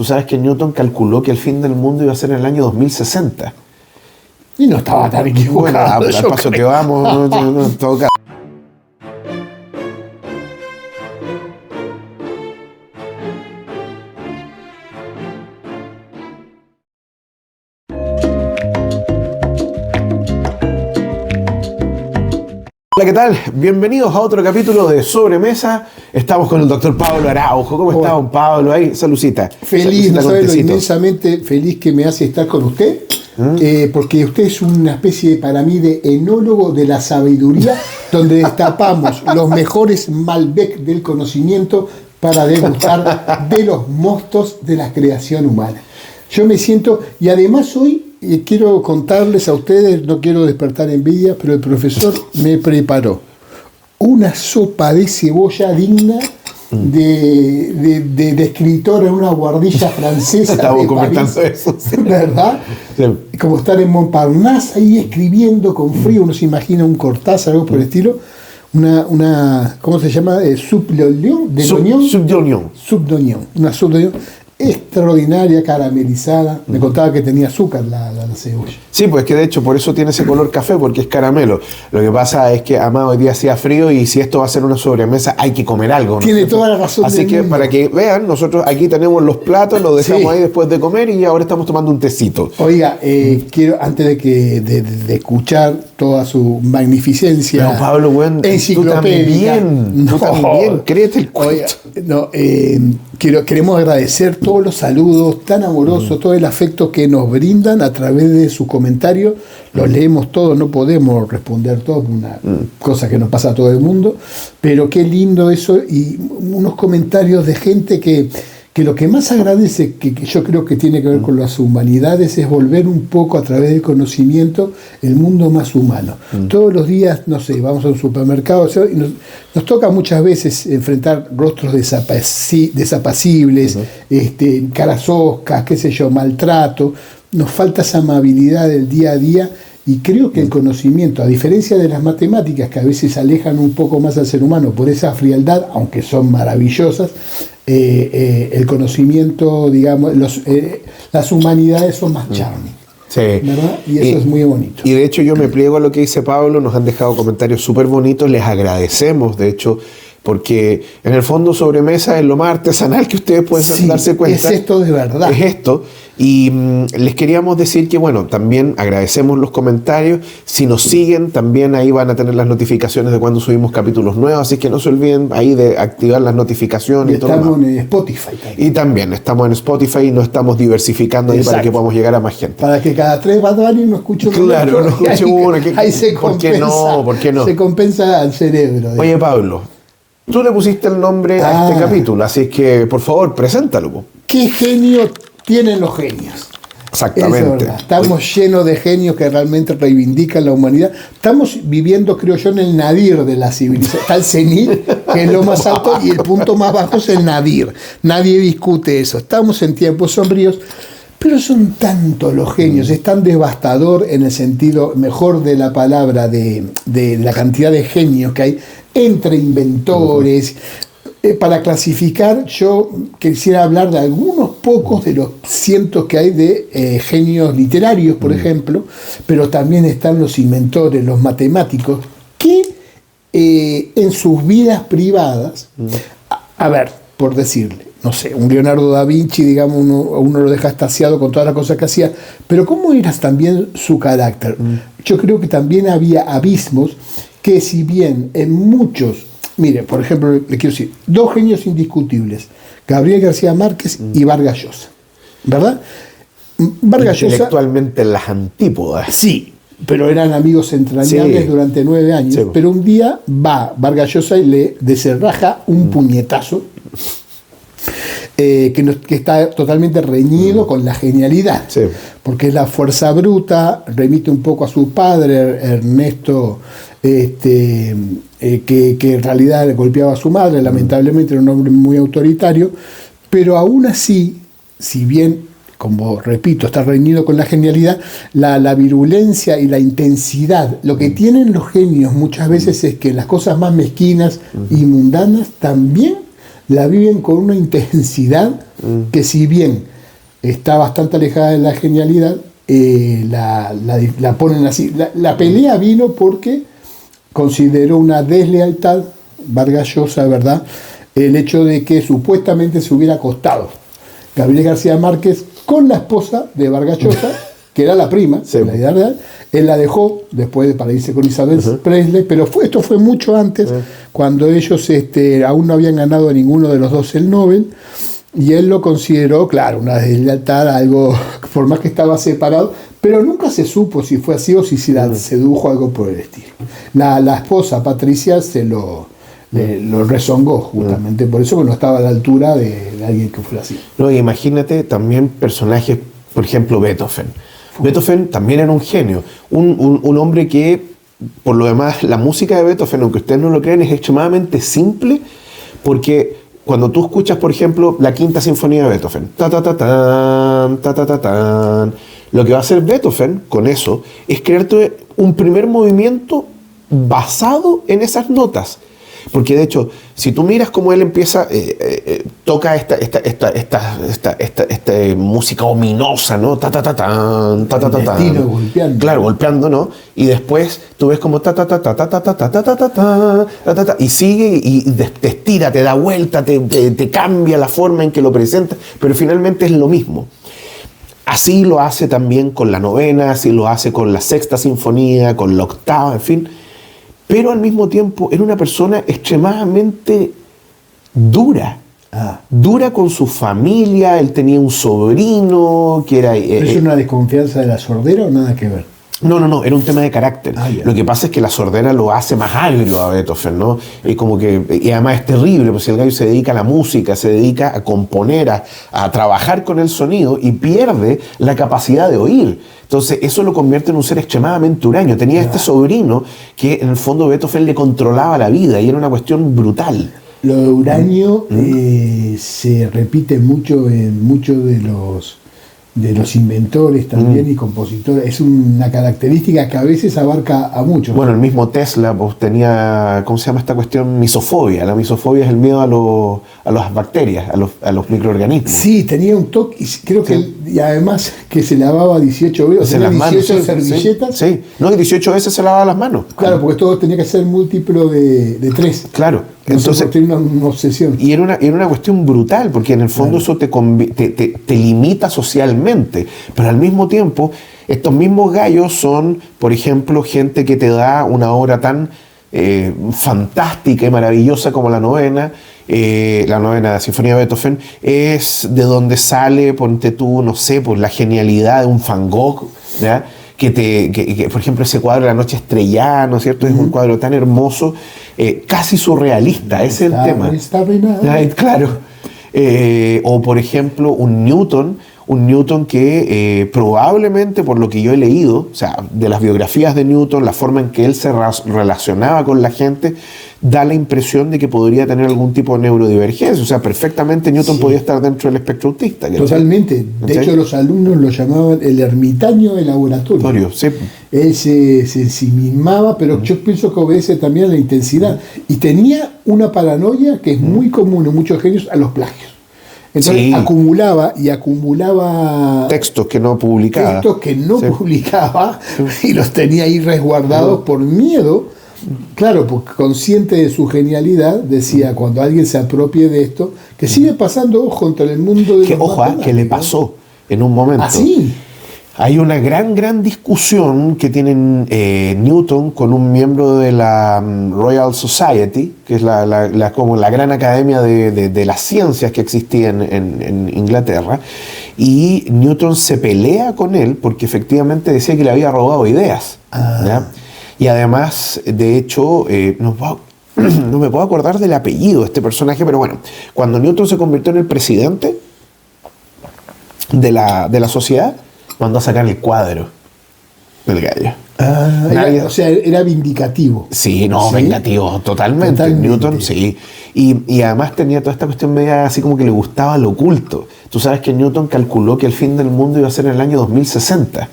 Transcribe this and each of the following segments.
Tú sabes que Newton calculó que el fin del mundo iba a ser en el año 2060. Y no estaba tan equivocado. Bueno, al paso que vamos, en todo caso. Hola, ¿qué tal? Bienvenidos a otro capítulo de Sobremesa. Estamos con el doctor Pablo Araujo. ¿Cómo está, don Pablo? Ahí, salucita. Feliz, no sabe lo inmensamente feliz que me hace estar con usted, porque usted es una especie, para mí, de enólogo de la sabiduría, donde destapamos los mejores Malbec del conocimiento para degustar de los mostos de la creación humana. Yo me siento, y además hoy quiero contarles a ustedes, no quiero despertar envidia, pero el profesor me preparó una sopa de cebolla digna de escritor en una guardilla francesa. Estamos comentando eso. Sí. ¿Verdad? Sí. Como estar en Montparnasse ahí escribiendo con frío, uno se imagina un Cortázar, algo por el estilo. Una ¿cómo se llama? Soupe d'oignon. Una soupe d'oignon extraordinaria, caramelizada. Me contaba que tenía azúcar la cebolla. Sí, pues que de hecho por eso tiene ese color café, porque es caramelo. Lo que pasa es que, además, hoy día hacía frío y si esto va a ser una sobremesa hay que comer algo, ¿no? Tiene toda la razón. Así que mundo. Para que vean, nosotros aquí tenemos los platos, los dejamos ahí después de comer y ahora estamos tomando un tecito. Oiga, quiero, antes de escuchar toda su magnificencia. No, Pablo, bueno, enciclopédica. Tú también, créete el cuento. Queremos agradecer todos los saludos tan amorosos, todo el afecto que nos brindan a través de sus comentarios. Los leemos todos, no podemos responder todo, una cosa que nos pasa a todo el mundo, pero qué lindo eso, y unos comentarios de gente que lo que más agradece, que yo creo que tiene que ver con las humanidades, es volver un poco a través del conocimiento el mundo más humano. Todos los días, no sé, vamos a un supermercado y nos toca muchas veces enfrentar rostros desapacibles, caras hoscas, qué sé yo, maltrato. Nos falta esa amabilidad del día a día. Y creo que el conocimiento, a diferencia de las matemáticas, que a veces alejan un poco más al ser humano por esa frialdad, aunque son maravillosas, el conocimiento, digamos, las humanidades son más charming. Sí. ¿Verdad? Y eso es muy bonito. Y de hecho yo me pliego a lo que dice Pablo, nos han dejado comentarios súper bonitos, les agradecemos, de hecho, porque en el fondo Sobremesa es lo más artesanal que ustedes pueden darse cuenta. Es esto de verdad. Es esto. Y les queríamos decir que, bueno, también agradecemos los comentarios. Si nos siguen, también ahí van a tener las notificaciones de cuando subimos capítulos nuevos. Así que no se olviden ahí de activar las notificaciones. Y estamos en Spotify también. Y también estamos en Spotify y nos estamos diversificando ahí para que podamos llegar a más gente. Para que cada 3 Bad Bunny no escuche uno. Claro, no escuche uno. Ahí se compensa. ¿Por qué no? Se compensa al cerebro. Oye, Pablo, tú le pusiste el nombre a este capítulo, así que, por favor, preséntalo. ¿Qué genio tienen los genios? Exactamente. Estamos llenos de genios que realmente reivindican la humanidad. Estamos viviendo, creo yo, en el nadir de la civilización. Está el cenit, que es lo más alto, y el punto más bajo es el nadir. Nadie discute eso. Estamos en tiempos sombríos, pero son tantos los genios. Es tan devastador en el sentido mejor de la palabra de la cantidad de genios que hay entre inventores. Para clasificar, yo quisiera hablar de algunos pocos de los cientos que hay de genios literarios, por ejemplo, pero también están los inventores, los matemáticos, que en sus vidas privadas, a ver, por decirle, no sé, un Leonardo da Vinci, digamos, uno lo deja extasiado con todas las cosas que hacía, pero ¿cómo era también su carácter? Yo creo que también había abismos que, si bien en muchos, mire, por ejemplo, le quiero decir, 2 genios indiscutibles, Gabriel García Márquez y Vargas Llosa, ¿verdad? Vargas Llosa, intelectualmente en las antípodas. Sí, pero eran amigos entrañables durante 9 años. Sí. Pero un día va Vargas Llosa y le deserraja un puñetazo que está totalmente reñido con la genialidad. Sí. Porque es la fuerza bruta, remite un poco a su padre, Ernesto, que en realidad le golpeaba a su madre, lamentablemente era un hombre muy autoritario, pero aún así, si bien, como repito, está reñido con la genialidad, la virulencia y la intensidad, lo que tienen los genios muchas veces es que las cosas más mezquinas y mundanas también la viven con una intensidad que, si bien está bastante alejada de la genialidad, la ponen así. La pelea vino porque consideró una deslealtad Vargas Llosa, ¿verdad?, el hecho de que supuestamente se hubiera acostado Gabriel García Márquez con la esposa de Vargas Llosa, que era la prima, sí, en la vida real. Él la dejó después para irse con Isabel Presley, pero esto fue mucho antes, cuando ellos aún no habían ganado ninguno de los dos el Nobel, y él lo consideró, claro, una deslealtad, algo, por más que estaba separado, pero nunca se supo si fue así o si se la sedujo, algo por el estilo. La esposa, Patricia, lo rezongó justamente por eso, porque no estaba a la altura de alguien que fuera así. No, imagínate también personajes, por ejemplo, Beethoven. Beethoven también era un genio, un hombre que, por lo demás, la música de Beethoven, aunque ustedes no lo crean, es extremadamente simple, porque cuando tú escuchas, por ejemplo, la Quinta Sinfonía de Beethoven, ta ta ta tan, ta ta ta tan, lo que va a hacer Beethoven con eso es crearte un primer movimiento basado en esas notas. Porque de hecho, si tú miras cómo él empieza, toca esta música ominosa, ¿no? Ta ta ta tan, ta ta ta tan. Golpeando. Claro, golpeando, ¿no? Y después tú ves como ta ta ta ta ta ta ta ta ta ta ta ta ta, y sigue y te estira, te da vuelta, te cambia la forma en que lo presenta, pero finalmente es lo mismo. Así lo hace también con la novena, así lo hace con la Sexta Sinfonía, con la octava, en fin. Pero al mismo tiempo era una persona extremadamente dura. Dura con su familia. Él tenía un sobrino que era... ¿Es una desconfianza de la sordera o nada que ver? No, era un tema de carácter. Lo que pasa es que la sordera lo hace más agrio a Beethoven, ¿no? Y además es terrible, porque el gallo se dedica a la música, se dedica a componer, a trabajar con el sonido, y pierde la capacidad de oír. Entonces eso lo convierte en un ser extremadamente huraño. Tenía este sobrino que en el fondo Beethoven le controlaba la vida, y era una cuestión brutal. Lo de huraño se repite mucho en muchos de los inventores también y compositores. Es una característica que a veces abarca a muchos. Bueno, el mismo Tesla pues, tenía, ¿cómo se llama esta cuestión? Misofobia. La misofobia es el miedo a las bacterias, a los microorganismos. Sí, tenía un toque, y creo que y además que se lavaba 18 veces, las 18 manos, servilletas. Sí, no, 18 veces se lavaba las manos. Claro, porque todo tenía que ser múltiplo de 3. Claro. Entonces tenía una obsesión. Y era una cuestión brutal, porque en el fondo eso te limita socialmente. Pero al mismo tiempo, estos mismos gallos son, por ejemplo, gente que te da una obra tan fantástica y maravillosa como la novena Sinfonía de Beethoven, es de donde sale, ponte tú, no sé, por la genialidad de un Van Gogh, ¿ya? Que, por ejemplo, ese cuadro de La Noche Estrellada, ¿no es cierto? Es un cuadro tan hermoso, casi surrealista, ese es el tema. Claro. O, por ejemplo, un Newton que probablemente, por lo que yo he leído, o sea, de las biografías de Newton, la forma en que él se relacionaba con la gente, da la impresión de que podría tener algún tipo de neurodivergencia. O sea, perfectamente Newton podía estar dentro del espectro autista. Totalmente. De hecho, los alumnos lo llamaban el ermitaño de laboratorio. Sí. Él se ensimismaba, pero yo pienso que obedece también a la intensidad. Y tenía una paranoia que es muy común en muchos genios, a los plagios. Entonces acumulaba textos que no publicaba. Y los tenía ahí resguardados por miedo. Claro, porque consciente de su genialidad, decía, cuando alguien se apropie de esto, que sigue pasando, ojo, entre el mundo de que le pasó en un momento. ¿Así? Hay una gran discusión que tienen Newton con un miembro de la Royal Society, que es como la gran academia de las ciencias que existía en Inglaterra, y Newton se pelea con él porque efectivamente decía que le había robado ideas. ¿Ya? Y además, de hecho, no me puedo acordar del apellido de este personaje, pero bueno, cuando Newton se convirtió en el presidente de la sociedad, mandó a sacar el cuadro del gallo. Era vindicativo. Sí, vengativo, totalmente. Newton, sí. Y además tenía toda esta cuestión media así como que le gustaba lo oculto. Tú sabes que Newton calculó que el fin del mundo iba a ser en el año 2060.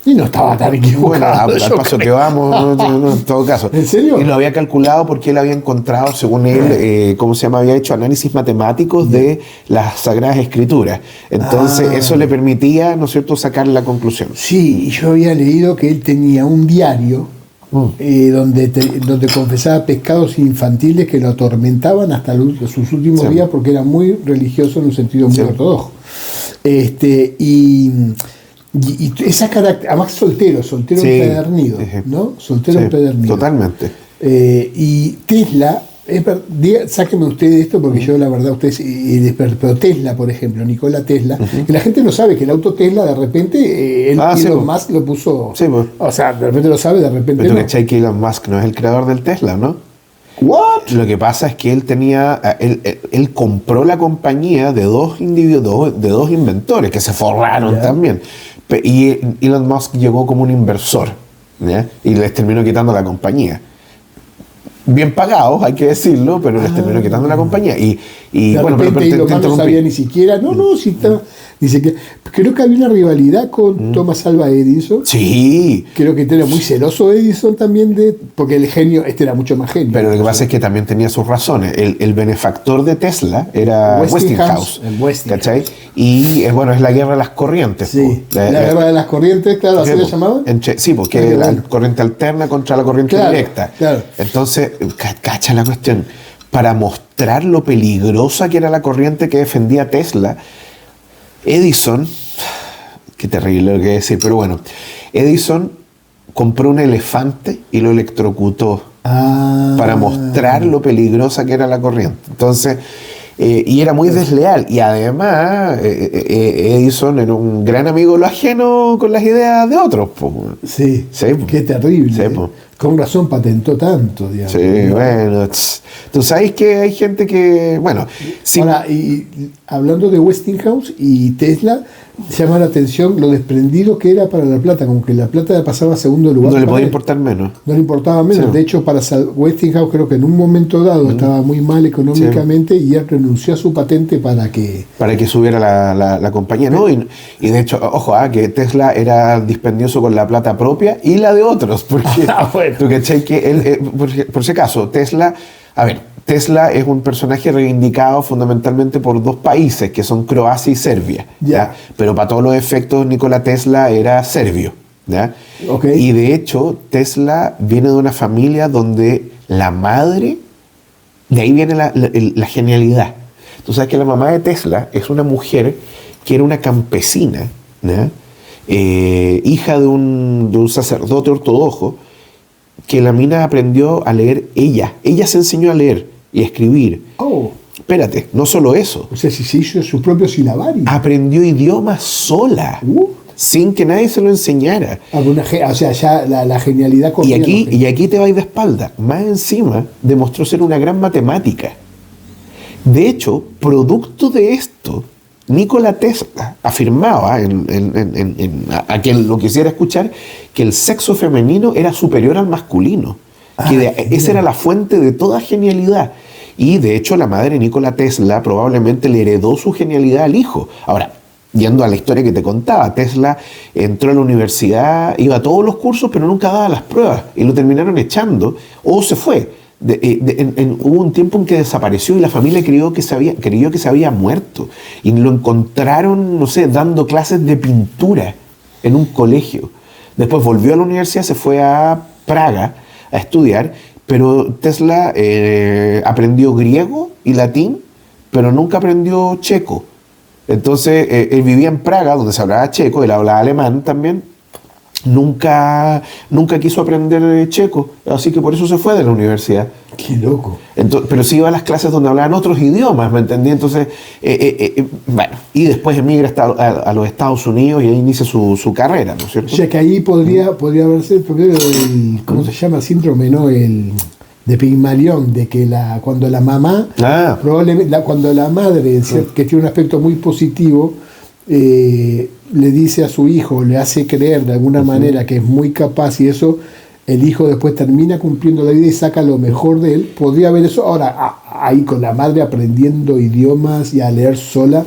Y no estaba tan equivocado. Bueno, al paso que vamos, en todo caso. ¿En serio? Y lo había calculado porque él había encontrado, según él, ¿cómo se llama? Había hecho análisis matemáticos de las Sagradas Escrituras. Entonces, eso le permitía, ¿no es cierto?, sacar la conclusión. Sí, y yo había leído que él tenía un diario donde confesaba pecados infantiles que lo atormentaban hasta sus últimos días, porque era muy religioso en un sentido muy ortodoxo. Y esa característica, además soltero empedernido, ¿no? Soltero empedernido. Totalmente. Y Tesla, sáquenme ustedes esto porque yo la verdad, pero Tesla, por ejemplo, Nikola Tesla, que la gente no sabe que el auto Tesla de repente, Elon Musk lo puso, o sea, de repente lo sabe, de repente pero no. ¿cachai que Elon Musk no es el creador del Tesla, no? ¿What? Lo que pasa es que él compró la compañía de dos individuos, de dos inventores que se forraron también. Y Elon Musk llegó como un inversor, ¿ya? Y les terminó quitando la compañía. Bien pagados, hay que decirlo, pero les terminó quitando la compañía. Y bueno, pero Elon Musk no sabía ni siquiera, si estaba, ni siquiera. Creo que había una rivalidad con Thomas Alva Edison. Sí. Creo que era muy celoso Edison también, porque el genio, era mucho más genio. Pero lo que pasa es que también tenía sus razones. El benefactor de Tesla era Westinghouse. ¿Cachai? Y es la guerra de las corrientes. Sí, la guerra de las corrientes, claro, ¿así le llamaban? Sí, porque la corriente alterna contra la corriente directa. Claro. Entonces, cacha la cuestión. Para mostrar lo peligrosa que era la corriente que defendía Tesla, Edison, qué terrible lo que decir, pero bueno, Edison compró un elefante y lo electrocutó para mostrar lo peligrosa que era la corriente. Entonces, y era muy desleal. Y además, Edison era un gran amigo de lo ajeno con las ideas de otros. Sí, qué terrible. Sí, con razón patentó tanto, digamos. Sí, bueno. Tú sabes que hay gente que, bueno... Sí. Ahora, y hablando de Westinghouse y Tesla, llama la atención lo desprendido que era para la plata, como que la plata pasaba a segundo lugar. No le podía importar menos. No le importaba menos. Sí. De hecho, para Westinghouse creo que en un momento dado estaba muy mal económicamente y él renunció a su patente para que subiera la compañía. ¿No? Y de hecho, ojo, que Tesla era dispendioso con la plata propia y la de otros, porque tú cachai que él, por si acaso, Tesla es un personaje reivindicado fundamentalmente por dos países, que son Croacia y Serbia. ¿Ya? Pero para todos los efectos, Nikola Tesla era serbio. ¿Ya? Okay. Y de hecho, Tesla viene de una familia donde la madre, de ahí viene la genialidad. Tú sabes que la mamá de Tesla es una mujer que era una campesina, ¿ya? Hija de un sacerdote ortodoxo, que la mina aprendió a leer ella se enseñó a leer y a escribir. Espérate, no solo eso. O sea, si se hizo su propio silabario. Aprendió idiomas sola, sin que nadie se lo enseñara. O sea, ya la genialidad corría. Y aquí te vais de espalda. Más encima, demostró ser una gran matemática. De hecho, producto de esto, Nikola Tesla afirmaba, a quien lo quisiera escuchar, que el sexo femenino era superior al masculino. Esa era la fuente de toda genialidad. Y de hecho la madre Nikola Tesla probablemente le heredó su genialidad al hijo. Ahora, yendo a la historia que te contaba, Tesla entró a la universidad, iba a todos los cursos, pero nunca daba las pruebas. Y lo terminaron echando o se fue. Hubo un tiempo en que desapareció y la familia creyó que se había muerto. Y lo encontraron, no sé, dando clases de pintura en un colegio. Después volvió a la universidad, se fue a Praga a estudiar, pero Tesla aprendió griego y latín, pero nunca aprendió checo. Entonces, él vivía en Praga, donde se hablaba checo, él hablaba alemán también. Nunca quiso aprender checo, así que por eso se fue de la universidad. ¡Qué loco! Entonces, pero sí iba a las clases donde hablaban otros idiomas, ¿me entendí? Entonces, bueno, y después emigra a los Estados Unidos y ahí inicia su carrera, ¿no es cierto? O sea que ahí podría haberse primero ¿cómo se llama? El síndrome, ¿no? De Pigmalión, de que cuando la mamá, probablemente cuando la madre, que tiene un aspecto muy positivo, le dice a su hijo, le hace creer de alguna manera que es muy capaz, y eso el hijo después termina cumpliendo la vida y saca lo mejor de él. Podría haber eso. Ahora, ahí con la madre aprendiendo idiomas y a leer sola,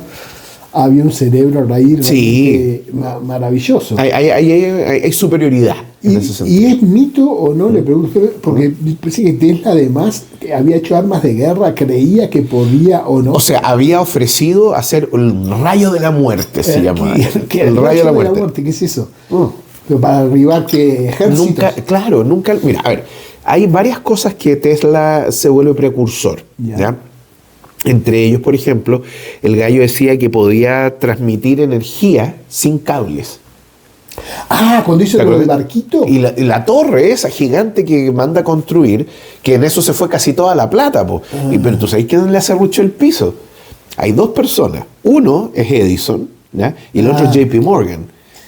había un cerebro ahí Sí. maravilloso. Hay superioridad en ese ¿Y sentido. es mito o no? Le pregunto, porque pensé que Tesla además que había hecho armas de guerra, creía que podía o no. O sea, había ofrecido hacer el rayo de la muerte, se llamaba. ¿Qué El rayo de la muerte. ¿Qué es eso? Mm. Pero para derribar que ejércitos. Nunca. Mira, a ver, hay varias cosas que Tesla se vuelve precursor. Ya. ¿Ya? Entre ellos, por ejemplo, el gallo decía que podía transmitir energía sin cables. Cuando hizo ¿Te lo del acuerdas? barquito. Y la torre esa gigante que manda a construir, que en eso se fue casi toda la plata, po. Pero tú sabes quién le acerruchó el piso. Hay dos personas. Uno es Edison, ¿ya? Y el otro es JP Morgan,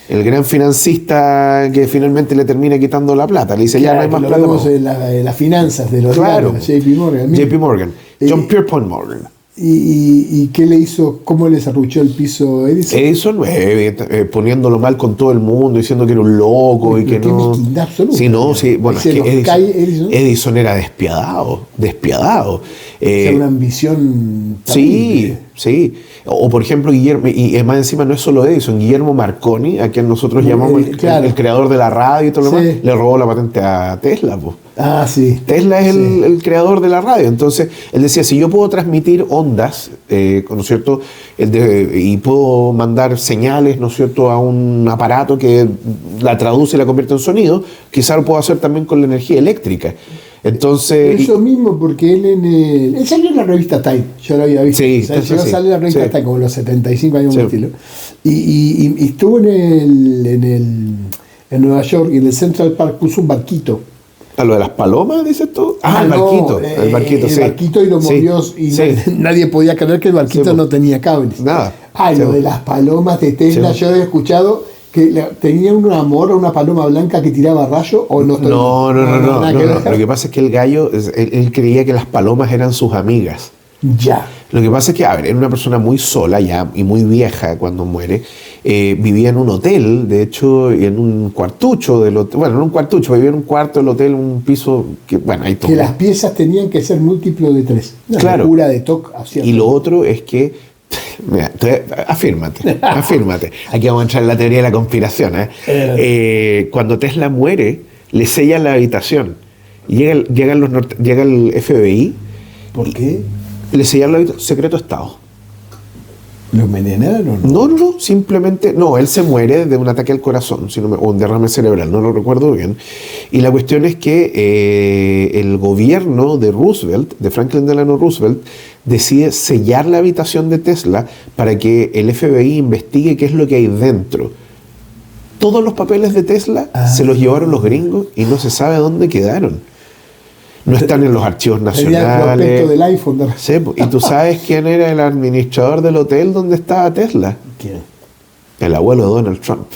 el gran financista que finalmente le termina quitando la plata. Le dice, ya no hay más lo plata. vemos en las finanzas de los Claro. diarios, JP Morgan. Mira. JP Morgan. John Pierpont Morgan. ¿Y qué le hizo? ¿Cómo le desarrolló el piso Edison? Edison, poniéndolo mal con todo el mundo, diciendo que era un loco. Uy, y que pero qué no. mezquindad absoluta. Sí, no, sí. Bueno, es Se que nos cae Edison. Edison era despiadado. Era una ambición Sí, terrible. sí. O por ejemplo, Guillermo, y más encima no es solo Edison, Guillermo Marconi, a quien nosotros llamamos claro. el creador de la radio y todo lo Sí. demás, le robó la patente a Tesla, pues. Sí. Tesla es Sí. el creador de la radio. Entonces, él decía, si yo puedo transmitir ondas, ¿no es cierto? Y puedo mandar señales, ¿no es cierto?, a un aparato que la traduce y la convierte en sonido, quizá lo puedo hacer también con la energía eléctrica. Entonces... Eso mismo, porque él salió en la revista Time, yo lo había visto. Sí, O sea, llegó a sí, salir en la revista sí. Time, como a los 75 años Sí. de estilo. Y estuvo en Nueva York, y en el Central Park puso un barquito. ¿A lo de las palomas, dices tú? El no, barquito. El barquito, el sí. barquito, y lo Sí, movió, y sí. nadie podía creer que el barquito Sí, no tenía cables. Nada. Lo Sí. de las palomas de Tesla, Sí. yo había escuchado que tenía un amor a una paloma blanca que tiraba rayos, o no. No. Nada que ver. Lo que pasa es que el gallo, él creía que las palomas eran sus amigas. Ya. Lo que pasa es que, a ver, era una persona muy sola ya y muy vieja cuando muere. Vivía en un hotel, de hecho, en un cuartucho del hotel. Bueno, no un cuartucho, vivía en un cuarto del hotel, un piso que, bueno, ahí todo. Que las piezas tenían que ser múltiplo de 3. Una Claro. locura de TOC hacia Y lo otro es que, mira, afírmate. Aquí vamos a entrar en la teoría de la conspiración. Cuando Tesla muere, le sellan la habitación. Llega el FBI, ¿Por qué? le sellan la habitación, secreto de Estado. ¿Lo envenenaron? ¿No? No, simplemente, no, él se muere de un ataque al corazón, o un derrame cerebral, no lo recuerdo bien. Y la cuestión es que el gobierno de Roosevelt, de Franklin Delano Roosevelt, decide sellar la habitación de Tesla para que el FBI investigue qué es lo que hay dentro. Todos los papeles de Tesla se los llevaron los gringos y no se sabe dónde quedaron. No están en los archivos Tenía el prospecto nacionales. del iPhone. Sí, y tú sabes quién era el administrador del hotel donde estaba Tesla. ¿Quién? El abuelo de Donald Trump.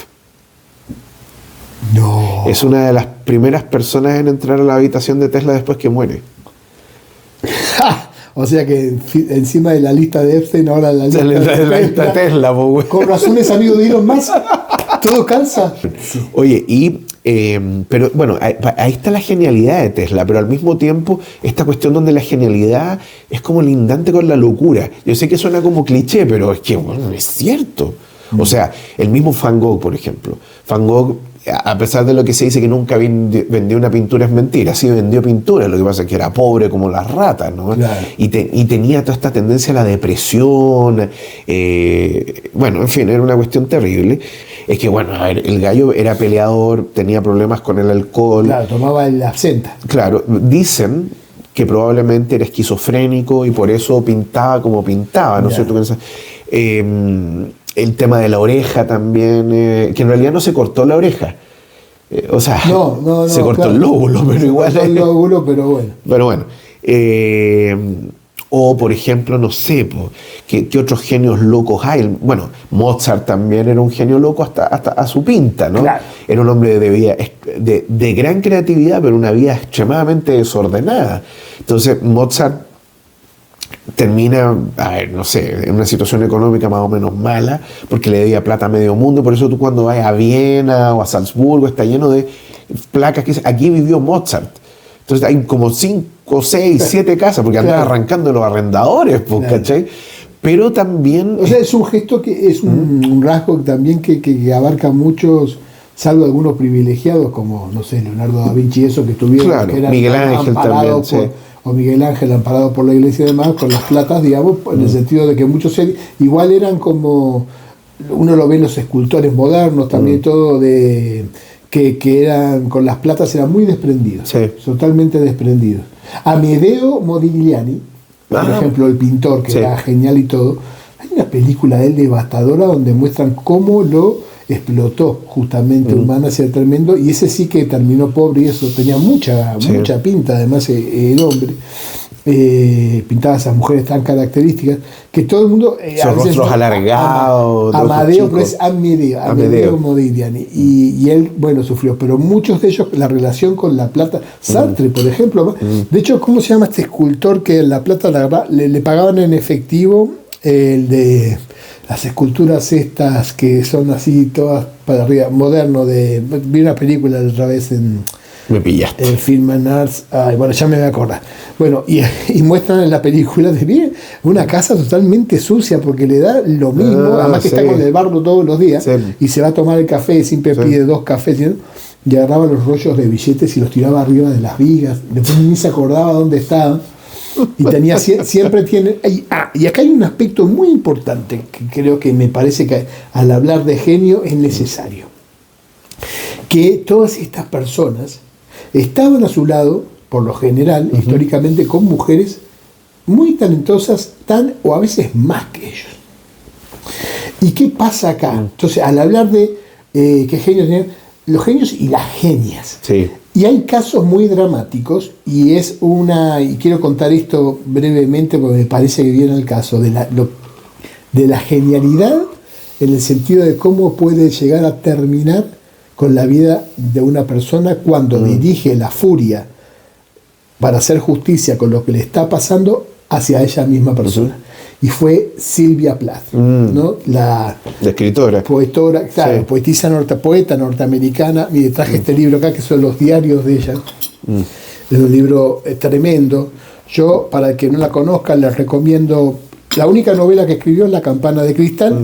No. Es una de las primeras personas en entrar a la habitación de Tesla después que muere. O sea que encima de la lista de Epstein, ahora la lista La lista de Tesla, po, güey. Con razón es amigo de Elon Musk. Todo calza. Oye, pero bueno, ahí está la genialidad de Tesla, pero al mismo tiempo esta cuestión donde la genialidad es como lindante con la locura. Yo sé que suena como cliché, pero es que bueno, es cierto. O sea, el mismo Van Gogh, por ejemplo. Van Gogh, a pesar de lo que se dice que nunca vendió una pintura, es mentira. Sí vendió pintura, lo que pasa es que era pobre como las ratas, ¿no? Claro. Y tenía toda esta tendencia a la depresión. Bueno, en fin, era una cuestión terrible. Es que, bueno, a ver, el gallo era peleador, tenía problemas con el alcohol. Claro, tomaba el absenta. Claro, dicen que probablemente era esquizofrénico y por eso pintaba como pintaba, ¿no es cierto? El tema de la oreja también, que en realidad no se cortó la oreja. O sea, No, se cortó claro. el lóbulo, pero igual. El lóbulo, pero bueno. Pero bueno. O, por ejemplo, no sé, ¿qué otros genios locos hay? Bueno, Mozart también era un genio loco hasta a su pinta, ¿no? Claro. Era un hombre de gran creatividad, pero una vida extremadamente desordenada. Entonces, Mozart termina, a ver, no sé, en una situación económica más o menos mala, porque le debía plata a medio mundo. Por eso tú cuando vas a Viena o a Salzburgo está lleno de placas que dicen, aquí vivió Mozart. Entonces hay como 5, 6, 7 casas, porque andaban Claro. arrancando los arrendadores, pues, Claro. ¿cachai? pero también... O sea, es un gesto que es un rasgo también que abarca muchos, salvo algunos privilegiados como, no sé, Leonardo da Vinci, eso que tuvieron, Claro, que eran Miguel Ángel amparados también, sí. o Miguel Ángel amparado por la iglesia y demás, con las platas, digamos, en el sentido de que muchos igual eran como, uno lo ve en los escultores modernos, también todo de... Que eran, con las platas eran muy desprendidos, Sí. totalmente desprendidos. Amedeo Modigliani, por ejemplo, el pintor, que Sí. era genial y todo, hay una película de él devastadora donde muestran cómo lo explotó justamente Humana, era tremendo, y ese sí que terminó pobre y eso tenía mucha pinta, además el hombre. Pintaba a esas mujeres tan características que todo el mundo Sus rostros alargados, Amadeo, pero chicos. es Amedeo Modigliani, y él, bueno, sufrió, pero muchos de ellos, la relación con la plata, Sartre, por ejemplo, de hecho, ¿cómo se llama este escultor que la plata le pagaban en efectivo? El de las esculturas estas que son así todas para arriba, moderno, vi una película la otra vez en Me pillaste. el Film and Arts, bueno, ya me voy a acordar. Bueno, y muestran en la película de bien una casa totalmente sucia porque le da lo mismo, además que sí. está con el barro todos los días, Sí. y se va a tomar el café, siempre pide 2 cafés, ¿sí? Y agarraba los rollos de billetes y los tiraba arriba de las vigas, después ni se acordaba dónde estaban, y tenía siempre tiene... Y acá hay un aspecto muy importante que creo que me parece que al hablar de genio es necesario, que todas estas personas estaban a su lado, por lo general, históricamente, con mujeres muy talentosas, tan o a veces más que ellos. ¿Y qué pasa acá? Entonces, al hablar de qué genios tenían, los genios y las genias. Sí. Y hay casos muy dramáticos, y y quiero contar esto brevemente porque me parece que viene al caso, de la genialidad en el sentido de cómo puede llegar a terminar con la vida de una persona cuando dirige la furia para hacer justicia con lo que le está pasando hacia ella misma persona. Y fue Sylvia Plath, ¿no? La escritora. poetora, claro, Sí. poeta norteamericana. Mire, traje este libro acá que son los diarios de ella. Es un libro tremendo. Yo, para el que no la conozca, les recomiendo. La única novela que escribió es La campana de cristal,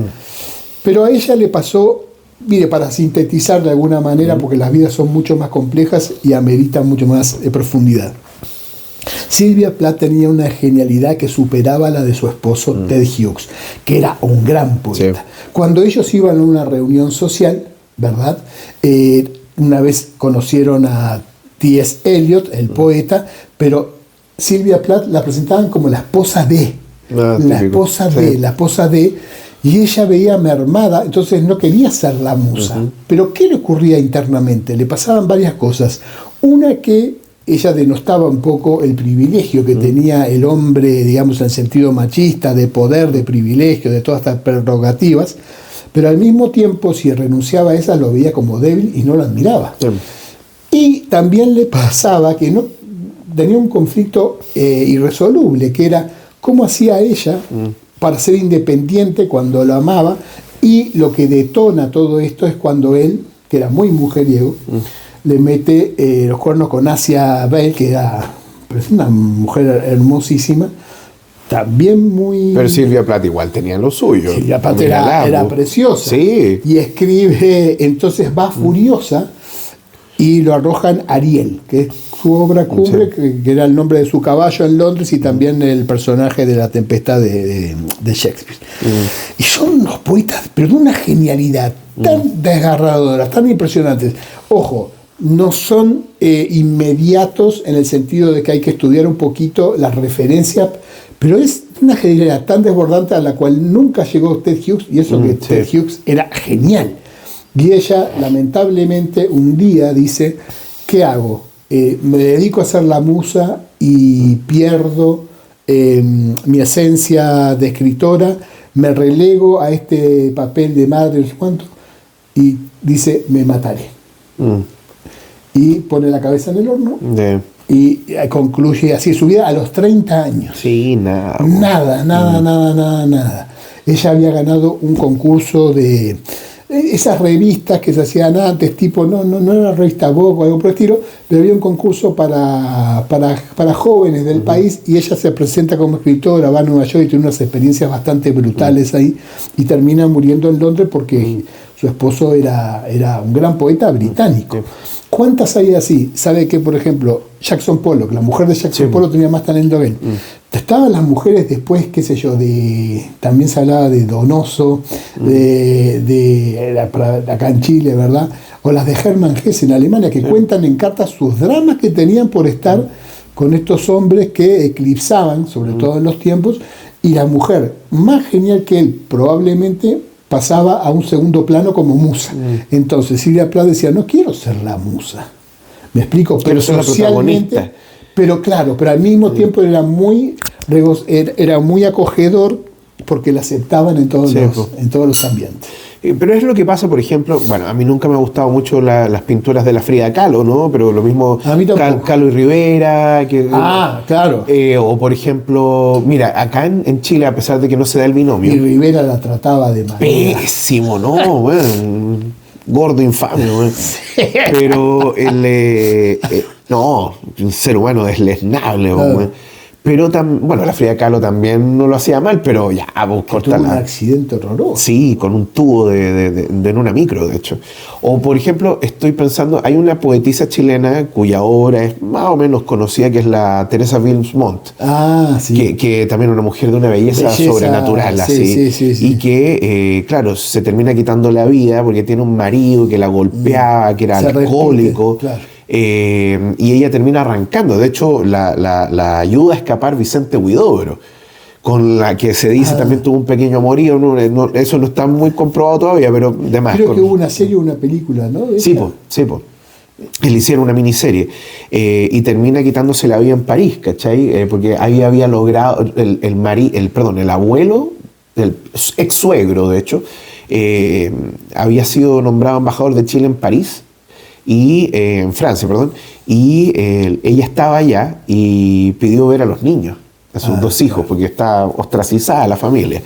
pero a ella le pasó, mire, para sintetizar de alguna manera, porque las vidas son mucho más complejas y ameritan mucho más profundidad. Sylvia Plath tenía una genialidad que superaba la de su esposo Ted Hughes, que era un gran poeta. Sí. Cuando ellos iban a una reunión social, ¿verdad? Una vez conocieron a T.S. Eliot, el poeta, pero Sylvia Plath la presentaban como la esposa de, la esposa de, y ella veía mermada, entonces no quería ser la musa. Pero ¿qué le ocurría internamente? Le pasaban varias cosas. Una, que ella denostaba un poco el privilegio que tenía el hombre, digamos, en el sentido machista, de poder, de privilegio, de todas estas prerrogativas, pero al mismo tiempo, si renunciaba a esas, lo veía como débil y no la admiraba. Sí. Y también le pasaba que no tenía un conflicto irresoluble, que era cómo hacía ella para ser independiente cuando lo amaba, y lo que detona todo esto es cuando él, que era muy mujeriego, le mete los cuernos con Asia Bale, que era una mujer hermosísima, también muy... Pero Sylvia Plath igual tenía lo suyo. Sylvia Plath era preciosa. Sí. Y escribe, entonces va furiosa y lo arrojan Ariel, que es su obra cumbre, que era el nombre de su caballo en Londres, y también el personaje de La Tempestad de Shakespeare. Y son unos poetas, pero de una genialidad tan desgarradora, tan impresionantes. Ojo, no son inmediatos en el sentido de que hay que estudiar un poquito las referencias, pero es una genialidad tan desbordante a la cual nunca llegó Ted Hughes, y eso que Ted Hughes era genial. Y ella, lamentablemente, un día dice: ¿qué hago? Me dedico a ser la musa y pierdo mi esencia de escritora, me relego a este papel de madre, no sé cuánto, y dice: me mataré. Y pone la cabeza en el horno y concluye así su vida a los 30 años. Sí, nada. Nada. Ella había ganado un concurso de esas revistas que se hacían antes, tipo, no era la revista Vogue o algo por el estilo, pero había un concurso para jóvenes del país y ella se presenta como escritora, va a Nueva York y tiene unas experiencias bastante brutales ahí y termina muriendo en Londres porque su esposo era un gran poeta británico. ¿Cuántas hay así? ¿Sabe que, por ejemplo, Jackson Pollock, la mujer de Jackson Pollock tenía más talento que él? Estaban las mujeres después, qué sé yo, también se hablaba de Donoso, acá en Chile, ¿verdad? O las de Hermann Hesse en Alemania, que cuentan en cartas sus dramas que tenían por estar con estos hombres que eclipsaban, sobre todo en los tiempos, y la mujer más genial que él probablemente pasaba a un segundo plano como musa. Entonces Silvia Plath decía, no quiero ser la musa. ¿Me explico? Pero socialmente, pero claro, pero al mismo tiempo era muy acogedor porque la aceptaban en todos los ambientes. Pero es lo que pasa, por ejemplo, bueno, a mí nunca me ha gustado mucho las pinturas de la Frida Kahlo, ¿no? Pero lo mismo Kahlo y Rivera. Claro. O por ejemplo, mira, acá en Chile, a pesar de que no se da el binomio. Y Rivera la trataba de manera. Pésimo, ¿no? Bueno, gordo infame, bueno. Pero no, un ser humano desleznable, bueno. Pero, bueno, la Frida Kahlo también no lo hacía mal, pero ya, vos tuvo un accidente horroroso. Sí, con un tubo en una micro, de hecho. O, por ejemplo, estoy pensando, hay una poetisa chilena cuya obra es más o menos conocida, que es la Teresa Wilmont. Sí. Que también es una mujer de una belleza sobrenatural, así. Sí. Y que, claro, se termina quitando la vida porque tiene un marido que la golpeaba, que era alcohólico. Claro. Y ella termina arrancando. De hecho, la ayuda a escapar Vicente Huidobro, con la que se dice también tuvo un pequeño amorío. Eso no está muy comprobado todavía, pero demás. Creo que hubo una serie o una película, ¿no? Sí, pues. Le hicieron una miniserie y termina quitándose la vida en París, ¿cachai? Porque ahí había logrado el abuelo, el ex suegro, de hecho, había sido nombrado embajador de Chile en París. En Francia, y ella estaba allá y pidió ver a los niños, a sus dos hijos, porque está ostracizada la familia.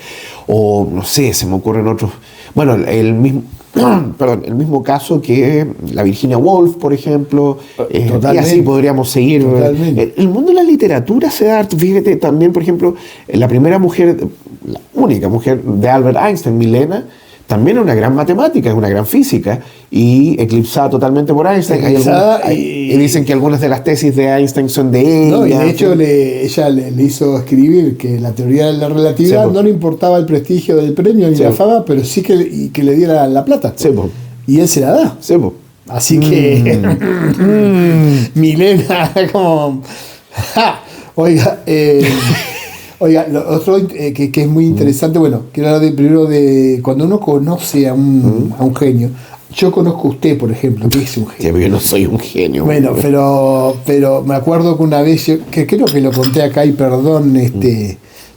O no sé, se me ocurren otros. Bueno, el mismo caso que la Virginia Woolf, por ejemplo. Y así podríamos seguir. El mundo de la literatura se da, fíjate, también, por ejemplo, la única mujer de Albert Einstein, Milena, también es una gran matemática, es una gran física, y eclipsada totalmente por Einstein. Y dicen que algunas de las tesis de Einstein son de ella. No, y de hecho ella le hizo escribir que la teoría de la relatividad no le importaba el prestigio del premio ni la fama, pero sí que le diera la plata. Y él se la da. Así que Milena, como... Oiga, lo otro que es muy interesante, bueno, quiero hablar primero de cuando uno conoce a un genio. Yo conozco a usted, por ejemplo, que es un genio. Yo no soy un genio. Bueno, pero me acuerdo que una vez, que creo que lo conté acá, y perdón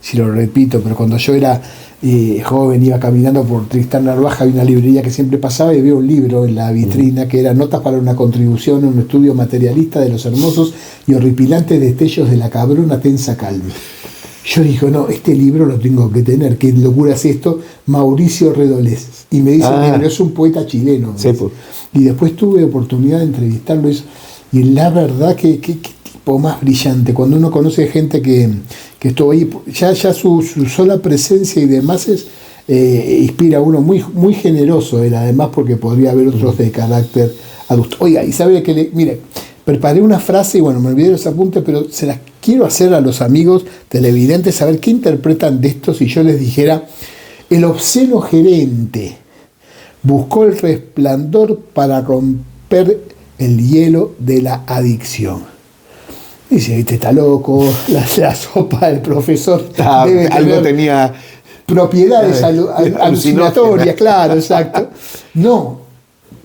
si lo repito, pero cuando yo era joven, iba caminando por Tristán Narvaja, había una librería que siempre pasaba y había un libro en la vitrina que era Notas para una contribución a un estudio materialista de los hermosos y horripilantes destellos de la cabrona tensa calma. Yo dije, no, este libro lo tengo que tener. ¿Qué locura es esto? Mauricio Redolés. Y me dice, pero es un poeta chileno. Y después tuve oportunidad de entrevistarlo. Y la verdad, que tipo más brillante. Cuando uno conoce gente que estuvo ahí, ya su sola presencia y demás inspira a uno muy generoso. Además, porque podría haber otros de carácter adulto. Oiga, y sabe que, mire, preparé una frase y bueno, me olvidé de los apuntes, pero se las quiero hacer a los amigos televidentes, saber qué interpretan de esto si yo les dijera: el obsceno gerente buscó el resplandor para romper el hielo de la adicción. Dice, este está loco, la sopa del profesor debe algo tenía propiedades alucinatorias, claro, exacto. No.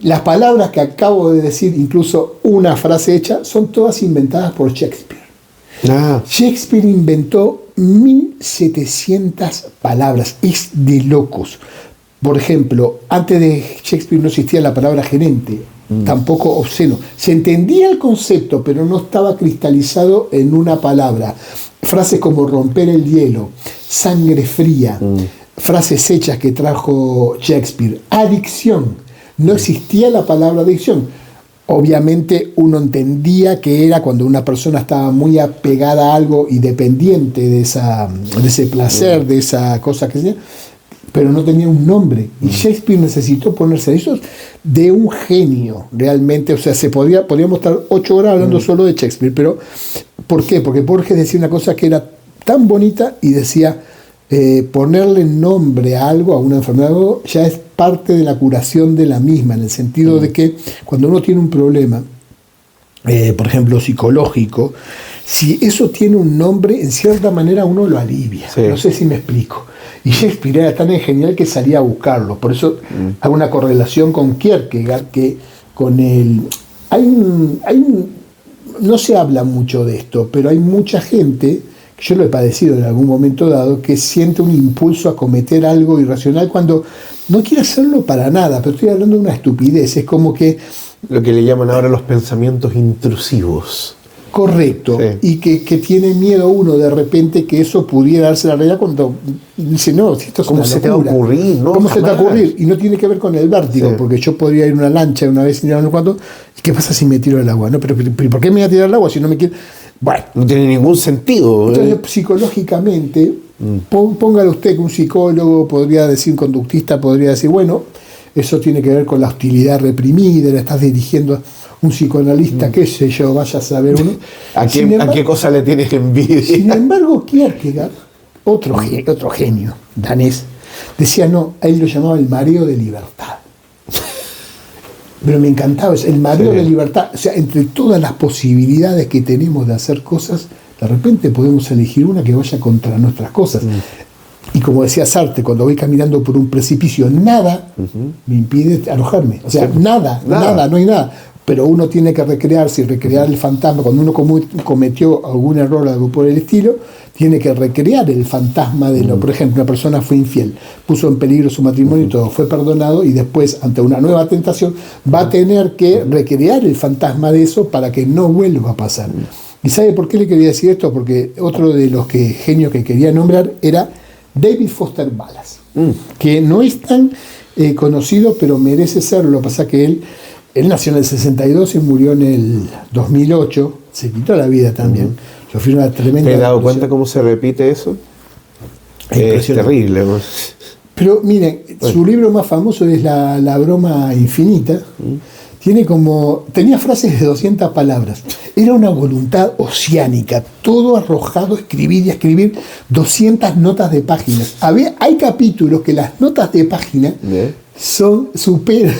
Las palabras que acabo de decir, incluso una frase hecha, son todas inventadas por Shakespeare. Shakespeare inventó 1700 palabras. Es de locos. Por ejemplo, antes de Shakespeare no existía la palabra gerente, tampoco obsceno. Se entendía el concepto, pero no estaba cristalizado en una palabra. Frases como romper el hielo, sangre fría, frases hechas que trajo Shakespeare. Adicción. No existía la palabra adicción. Obviamente uno entendía que era cuando una persona estaba muy apegada a algo y dependiente de ese placer, de esa cosa que sea, pero no tenía un nombre. Y Shakespeare necesitó ponerse eso de un genio, realmente. O sea, podríamos estar 8 horas hablando solo de Shakespeare, pero ¿por qué? Porque Borges decía una cosa que era tan bonita y decía, ponerle nombre a algo, a una enfermedad, ya es parte de la curación de la misma, en el sentido de que cuando uno tiene un problema, por ejemplo, psicológico, si eso tiene un nombre, en cierta manera uno lo alivia. Sí. No sé si me explico. Y Shakespeare era tan genial que salía a buscarlo. Por eso hago una correlación con Kierkegaard, que con el... no se habla mucho de esto, pero hay mucha gente, yo lo he padecido en algún momento dado, que siente un impulso a cometer algo irracional cuando no quiere hacerlo para nada, pero estoy hablando de una estupidez. Es como que... Lo que le llaman ahora los pensamientos intrusivos. Correcto, sí. Y que tiene miedo uno de repente que eso pudiera darse la realidad cuando dice, no, si esto es ¿cómo una se locura. te va a ocurrir? No, ¿cómo se te va a ocurrir? Y no tiene que ver con el vértigo, sí. Porque yo podría ir a una lancha una vez y no cuánto, ¿y qué pasa si me tiro al agua? No, pero ¿por qué me voy a tirar al agua si no me quiero? Bueno, no tiene ningún sentido. Entonces, psicológicamente, póngale usted que un psicólogo podría decir, un conductista podría decir, bueno, eso tiene que ver con la hostilidad reprimida, le estás dirigiendo un psicoanalista, qué sé yo, vaya a saber uno. ¿A qué cosa le tienes envidia? Sin embargo, Kierkegaard, otro genio danés, decía no, a él lo llamaba el mareo de libertad. Pero me encantaba, el mareo de libertad. O sea, entre todas las posibilidades que tenemos de hacer cosas, de repente podemos elegir una que vaya contra nuestras cosas. Y como decía Sartre, cuando voy caminando por un precipicio, nada me impide alojarme. O sea, nada, no hay nada. Pero uno tiene que recrearse y recrear el fantasma. Cuando uno cometió algún error o algo por el estilo, tiene que recrear el fantasma de lo. Por ejemplo, una persona fue infiel, puso en peligro su matrimonio y todo, fue perdonado, y después, ante una nueva tentación, va a tener que recrear el fantasma de eso para que no vuelva a pasar. ¿Y sabe por qué le quería decir esto? Porque otro de los genios que quería nombrar era David Foster Wallace, que no es tan conocido, pero merece serlo. Lo que pasa es que él nació en el 62 y murió en el 2008, se quitó la vida también. Sufrió una tremenda... ¿Te has dado cuenta cómo se repite eso? Es terrible. Pero miren, su libro más famoso es La broma infinita. Tenía frases de 200 palabras. Era una voluntad oceánica, todo arrojado, escribir y escribir 200 notas de páginas. Hay capítulos que las notas de página superan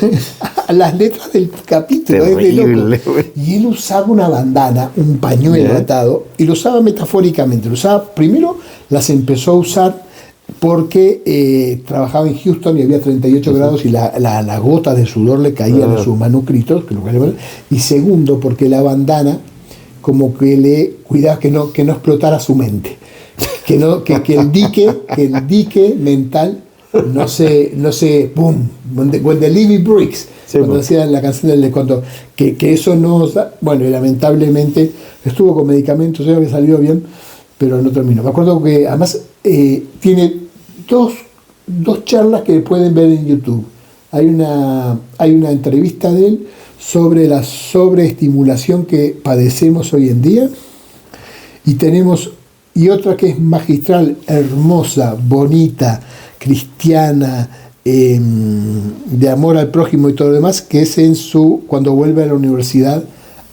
a las letras del capítulo. Terrible, es de loco. Y él usaba una bandana, un pañuelo atado, y lo usaba metafóricamente. Primero las empezó a usar porque trabajaba en Houston y había 38 grados y las gotas de sudor le caían en sus manuscritos, y segundo porque la bandana como que le cuidaba que no explotara su mente, que el dique mental no se boom, when the levee breaks, cuando hacían la canción del cuando que eso no, bueno, y lamentablemente estuvo con medicamentos, había salido bien, pero no terminó. Me acuerdo que además tiene dos charlas que pueden ver en YouTube. Hay una entrevista de él sobre la sobreestimulación que padecemos hoy en día, y otra que es magistral, hermosa, bonita, cristiana, de amor al prójimo y todo lo demás, que es cuando vuelve a la universidad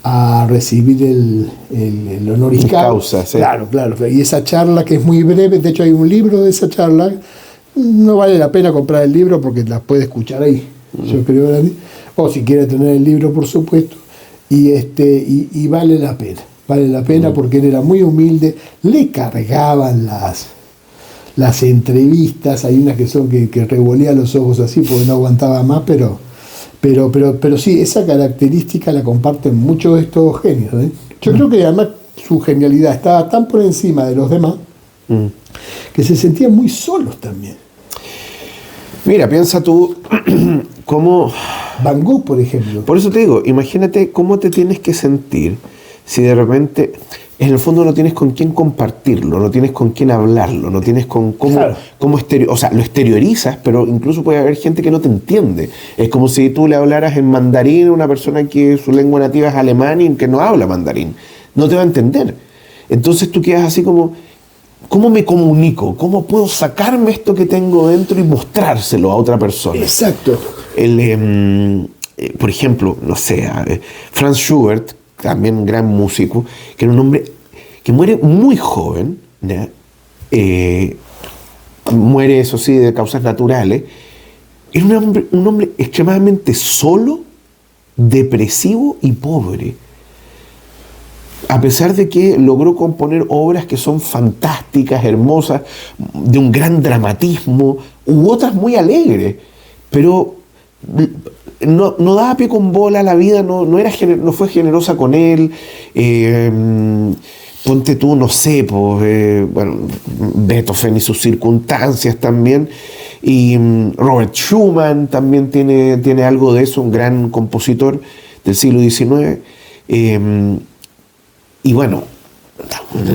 a recibir el honoris causa. Sí. Claro. Y esa charla, que es muy breve, de hecho hay un libro de esa charla, no vale la pena comprar el libro porque la puede escuchar ahí, yo creo, o si quiere tener el libro, por supuesto, y vale la pena porque él era muy humilde, le cargaban las entrevistas, hay unas que son que revolía los ojos así porque no aguantaba más, pero sí, esa característica la comparten muchos de estos genios. Yo creo que además su genialidad estaba tan por encima de los demás que se sentían muy solos también. Mira, piensa tú cómo... Van Gogh, por ejemplo. Por eso te digo, imagínate cómo te tienes que sentir si de repente... en el fondo no tienes con quién compartirlo, no tienes con quién hablarlo, no tienes con cómo, Claro. o sea, lo exteriorizas, pero incluso puede haber gente que no te entiende. Es como si tú le hablaras en mandarín a una persona que su lengua nativa es alemán y que no habla mandarín. No te va a entender. Entonces tú quedas así como, ¿cómo me comunico? ¿Cómo puedo sacarme esto que tengo dentro y mostrárselo a otra persona? Exacto. Por ejemplo, no sé, Franz Schubert, también un gran músico, que era un hombre que muere muy joven, ¿ya? Muere, eso sí, de causas naturales. Era un hombre extremadamente solo, depresivo y pobre. A pesar de que logró componer obras que son fantásticas, hermosas, de un gran dramatismo, u otras muy alegres, pero no daba pie con bola a la vida, no fue generosa con él. Ponte tú, no sé, bueno, Beethoven y sus circunstancias también. Y Robert Schumann también tiene algo de eso, un gran compositor del siglo XIX. Y bueno, en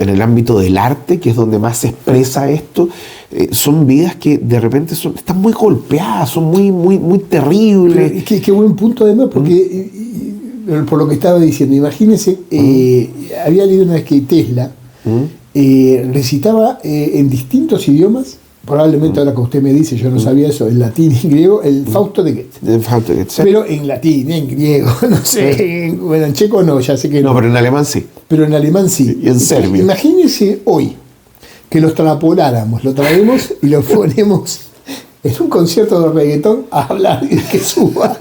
el ámbito del arte, que es donde más se expresa esto, son vidas que de repente están muy golpeadas, son muy terribles. Qué buen punto además, porque por lo que estaba diciendo, imagínense, había leído una vez que Tesla recitaba en distintos idiomas, probablemente ahora que usted me dice, yo no sabía eso, en latín y en griego, el Fausto de Goethe. ¿Sí? Pero en latín, en griego, no sé, bueno, en checo no, ya sé que no. No, pero en alemán sí. Pero en alemán sí. Y en serbio. Imagínense hoy que lo extrapoláramos, lo traemos y lo ponemos en un concierto de reggaetón a hablar y que suba.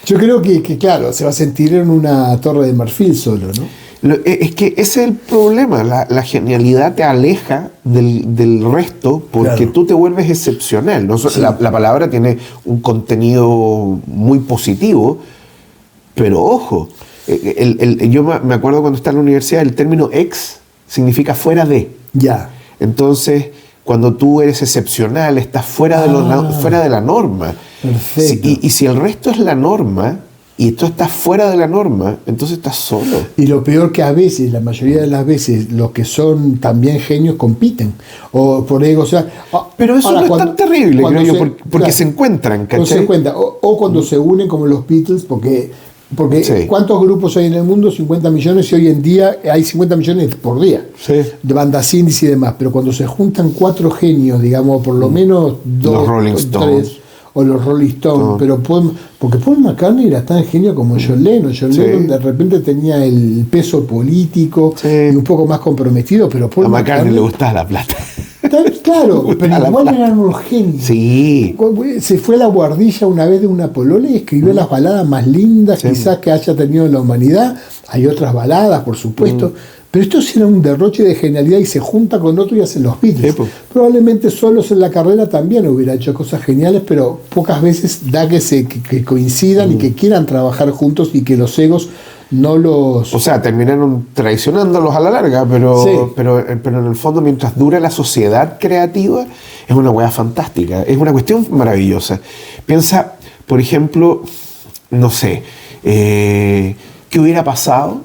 Yo creo que claro, se va a sentir en una torre de marfil solo, ¿no? Es que ese es el problema, la genialidad te aleja del resto porque Claro. tú te vuelves excepcional, ¿no? Sí. La palabra tiene un contenido muy positivo, pero ojo, yo me acuerdo cuando estaba en la universidad, el término ex significa fuera de. Ya. Entonces, cuando tú eres excepcional, estás fuera de la norma. Perfecto. Y si el resto es la norma y tú estás fuera de la norma, entonces estás solo. Y lo peor que a veces, la mayoría de las veces, los que son también genios compiten. O por ego, o sea. Pero eso ahora, no es tan terrible, creo yo, porque claro, se encuentran, cuando se ¿cachai? encuentran, o cuando se unen como los Beatles, porque Sí. ¿cuántos grupos hay en el mundo? 50 millones, y hoy en día hay 50 millones por día Sí. de bandas indies y demás. Pero cuando se juntan 4 genios, digamos, por lo menos 2 Los Rolling Stones. o los Rolling Stones, pero porque Paul McCartney era tan genio como John Lennon. John Sí. Lennon de repente tenía el peso político Sí. y un poco más comprometido, pero Paul A McCartney le gustaba la plata. Claro, Le pero gustaba la igual plata. eran unos genios. Sí. Se fue a la guardilla una vez de una polola y escribió las baladas más lindas Sí. quizás que haya tenido la humanidad. Hay otras baladas, por supuesto, pero esto sí era un derroche de genialidad y se junta con otro y hacen los Beatles. Sí, pues. Probablemente solos en la carrera también hubiera hecho cosas geniales, pero pocas veces da que coincidan y que quieran trabajar juntos y que los egos no los... O sea, terminaron traicionándolos a la larga, pero, Sí. pero en el fondo, mientras dura la sociedad creativa, es una hueá fantástica, es una cuestión maravillosa. Piensa, por ejemplo, no sé, ¿qué hubiera pasado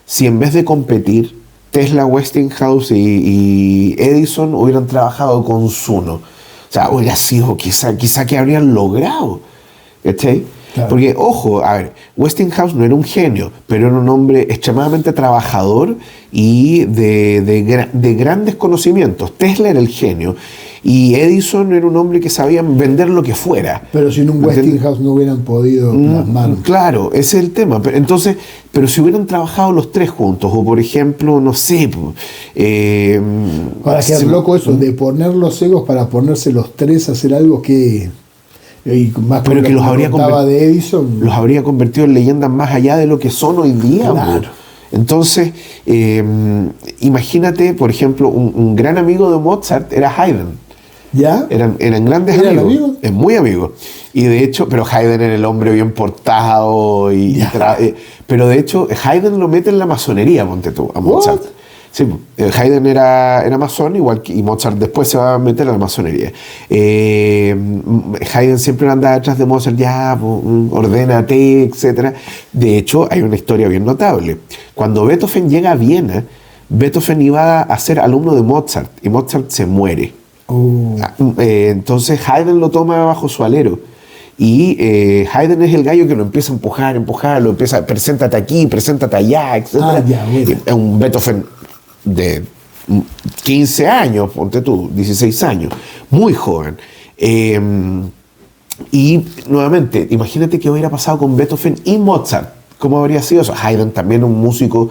si en vez de competir, Tesla, Westinghouse y Edison hubieran trabajado con Zuno? O sea, hubiera sido quizá que habrían logrado, ¿cachai? Claro. Porque, ojo, a ver, Westinghouse no era un genio, pero era un hombre extremadamente trabajador y de grandes conocimientos. Tesla era el genio y Edison era un hombre que sabía vender lo que fuera. Pero sin un Westinghouse no hubieran podido plasmar. Claro, ese es el tema. Pero si hubieran trabajado los tres juntos, o por ejemplo, no sé... Ahora quedar loco eso de poner los egos para ponerse los tres a hacer algo que... Y más pero con que lo los habría, contaba de Edison. los habría convertido en leyendas más allá de lo que son hoy día. Claro. Bro. Entonces, imagínate, por ejemplo, un gran amigo de Mozart era Haydn. ¿Ya? Eran grandes ¿Eran amigos. amigos? Es muy amigos. Y de hecho, pero Haydn era el hombre bien portado. Ya. Pero de hecho, Haydn lo mete en la masonería, ponte tú, a Mozart. What? Sí, Haydn era masón, igual que y Mozart después se va a meter a la masonería. Haydn siempre andaba detrás de Mozart, ya, ordénate, etc. De hecho, hay una historia bien notable. Cuando Beethoven llega a Viena, Beethoven iba a ser alumno de Mozart y Mozart se muere. Entonces Haydn lo toma bajo su alero. Y Haydn es el gallo que lo empieza a empujar, lo empieza, preséntate aquí, preséntate allá, etc. Bueno. Es un Beethoven de 15 años, ponte tú, 16 años, muy joven. Y nuevamente, imagínate qué hubiera pasado con Beethoven y Mozart. ¿Cómo habría sido eso? Haydn también un músico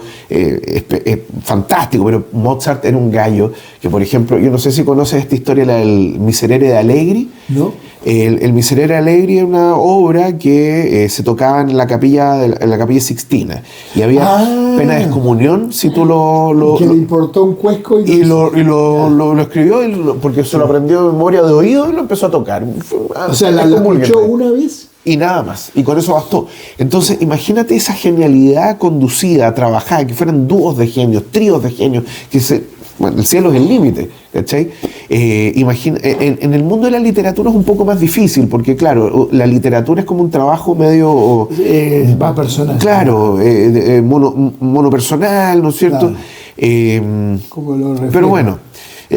fantástico, pero Mozart era un gallo que, por ejemplo, yo no sé si conoces esta historia, la del Miserere de Allegri. ¿No? El Miserere de Allegri es una obra que se tocaba en la capilla Sixtina y había pena de excomunión si tú que le importó un cuesco y lo escribió porque se lo aprendió de memoria de oído y lo empezó a tocar. O sea, la escuchó una vez. Y nada más, y con eso bastó. Entonces, imagínate esa genialidad conducida, trabajada, que fueran dúos de genios, tríos de genios, bueno, el cielo es el límite, ¿cachai? En el mundo de la literatura es un poco más difícil, porque claro, la literatura es como un trabajo medio... más personal. Claro, monopersonal, ¿no es cierto? Claro. Pero bueno,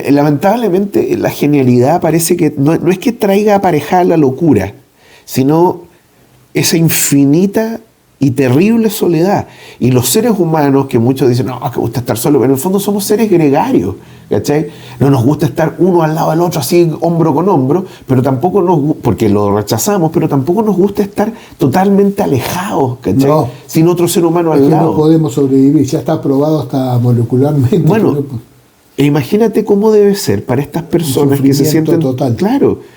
lamentablemente la genialidad parece que no es que traiga aparejada la locura, sino esa infinita y terrible soledad. Y los seres humanos, que muchos dicen, no, que gusta estar solo, pero en el fondo somos seres gregarios, ¿cachai? No nos gusta estar uno al lado del otro, así, hombro con hombro, pero tampoco porque lo rechazamos, pero tampoco nos gusta estar totalmente alejados, ¿cachai? No, sin otro ser humano al lado. No podemos sobrevivir, ya está probado hasta molecularmente. Bueno, imagínate cómo debe ser para estas personas que se sienten... total. Claro.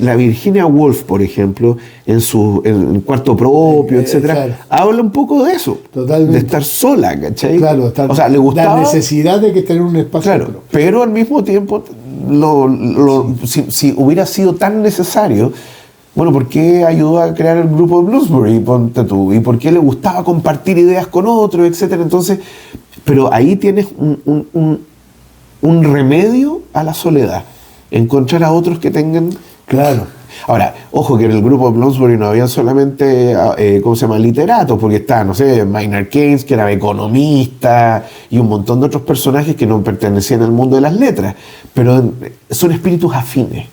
La Virginia Woolf, por ejemplo, en Cuarto Propio, etcétera, claro, habla un poco de eso. Totalmente. De estar sola, ¿cachai? Claro, o sea, le gustaba... La necesidad de que tener un espacio. Claro, pero al mismo tiempo, si hubiera sido tan necesario, bueno, ¿por qué ayudó a crear el grupo de Bloomsbury, ponte tú? ¿Y por qué le gustaba compartir ideas con otros, etcétera? Entonces, pero ahí tienes un remedio a la soledad. Encontrar a otros que tengan... Claro. Ahora, ojo que en el grupo de Bloomsbury no había solamente, literatos, porque está, no sé, Maynard Keynes, que era economista, y un montón de otros personajes que no pertenecían al mundo de las letras, pero son espíritus afines.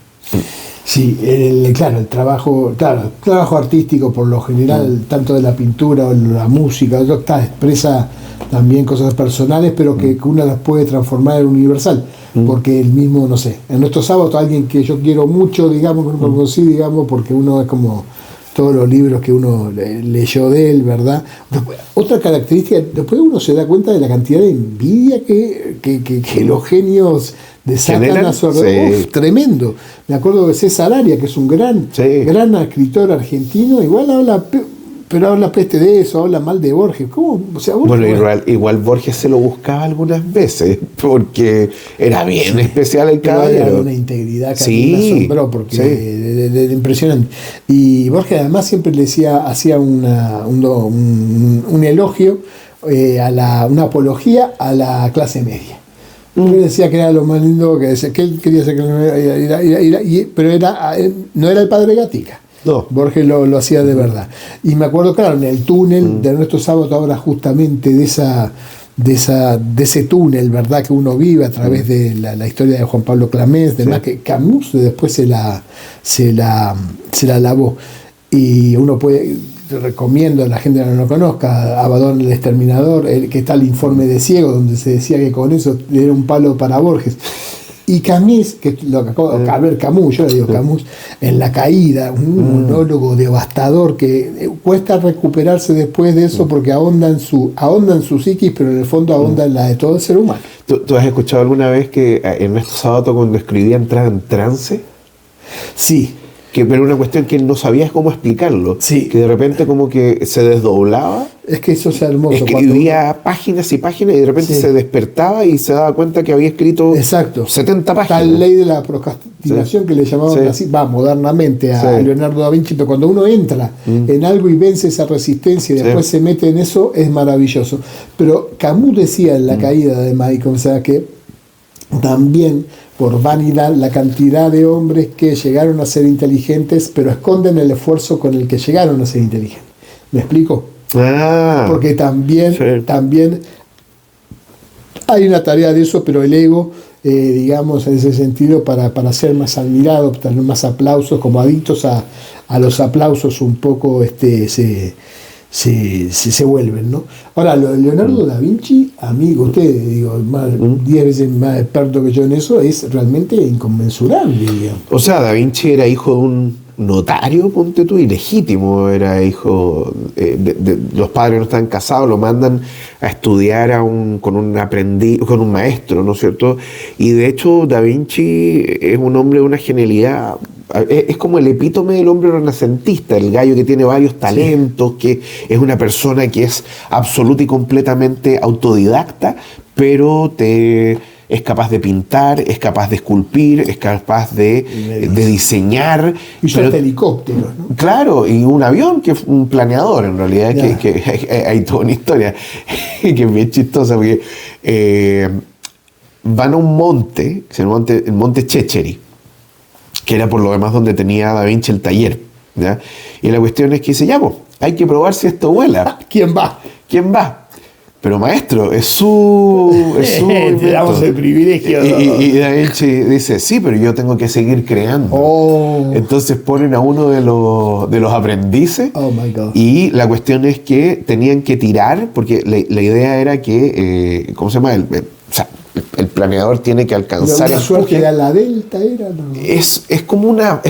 Sí, el trabajo artístico por lo general, tanto de la pintura o la música, expresa también cosas personales, pero que una las puede transformar en universal. Porque el mismo, no sé, en nuestro sábado alguien que yo quiero mucho, digamos, que no conocí, digamos, porque uno es como todos los libros que uno leyó de él, ¿verdad? Después, otra característica, después uno se da cuenta de la cantidad de envidia que los genios desatan a su alrededor. Sí. Tremendo. Me acuerdo de César Aria, que es un gran escritor argentino, igual pero habla peste de eso, habla mal de Borges. ¿Cómo? O sea, Borges, bueno, igual Borges se lo buscaba algunas veces, porque era bien especial el caballero. Era una integridad que me asombró, porque de impresionante. Y Borges además siempre le hacía un elogio, una apología a la clase media. Él decía que era lo más lindo, que él quería ser pero no era el padre Gatica. No. Borges lo hacía de verdad. Y me acuerdo, claro, en el túnel de nuestro sábado, ahora justamente de ese túnel, ¿verdad?, que uno vive a través de la historia de Juan Pablo Clamés, demás, que Camus después se la lavó. Y uno recomiendo a la gente que no lo conozca, Abaddon el Exterminador, que está el informe de Ciego, donde se decía que con eso era un palo para Borges. Y Camus, Camus, yo le digo Camus, en La Caída, un monólogo devastador que cuesta recuperarse después de eso, porque ahonda en su psiquis, pero en el fondo ahonda en la de todo el ser humano. ¿Tú has escuchado alguna vez que Ernesto Sabato, cuando escribía, entraba en trance? Sí. pero una cuestión que él no sabía cómo explicarlo. Sí. Que de repente como que se desdoblaba. Es que eso es hermoso. Es que vivía páginas y páginas y de repente se despertaba y se daba cuenta que había escrito 70 páginas. Tal ley de la procrastinación que le llamaban así, modernamente a Leonardo da Vinci, pero cuando uno entra en algo y vence esa resistencia y después se mete en eso, es maravilloso. Pero Camus decía en La caída de Malcolm, o sea que también por vanidad la cantidad de hombres que llegaron a ser inteligentes, pero esconden el esfuerzo con el que llegaron a ser inteligentes. ¿Me explico? Porque también hay una tarea de eso, pero el ego, digamos, en ese sentido, para ser más admirado, obtener más aplausos, como adictos a los aplausos un poco se vuelven, ¿no? Ahora, lo de Leonardo da Vinci, amigo, usted, digo, 10 veces más experto que yo en eso, es realmente inconmensurable, digamos. O sea, da Vinci era hijo de un notario, ponte tú, ilegítimo, era hijo, los padres no están casados, lo mandan a estudiar con un aprendiz, con un maestro, ¿no es cierto? Y de hecho Da Vinci es un hombre de una genialidad, es como el epítome del hombre renacentista, el gallo que tiene varios talentos, que es una persona que es absoluta y completamente autodidacta, pero es capaz de pintar, es capaz de esculpir, es capaz de diseñar. Y hasta helicópteros, ¿no? Claro, y un avión, que es un planeador en realidad, que hay toda una historia que es bien chistosa, porque van a un monte, que es el monte Ceccheri, que era por lo demás donde tenía Da Vinci el taller, ¿ya? Y la cuestión es que dice, hay que probar si esto vuela. ¿Quién va? Pero maestro, es su te damos el privilegio. Y Da Vinci dice, sí, pero yo tengo que seguir creando. Entonces ponen a uno de los aprendices. Oh my God. Y la cuestión es que tenían que tirar, porque la idea era que, ¿cómo se llama? El planeador tiene que alcanzar la suerte de la delta era, ¿no?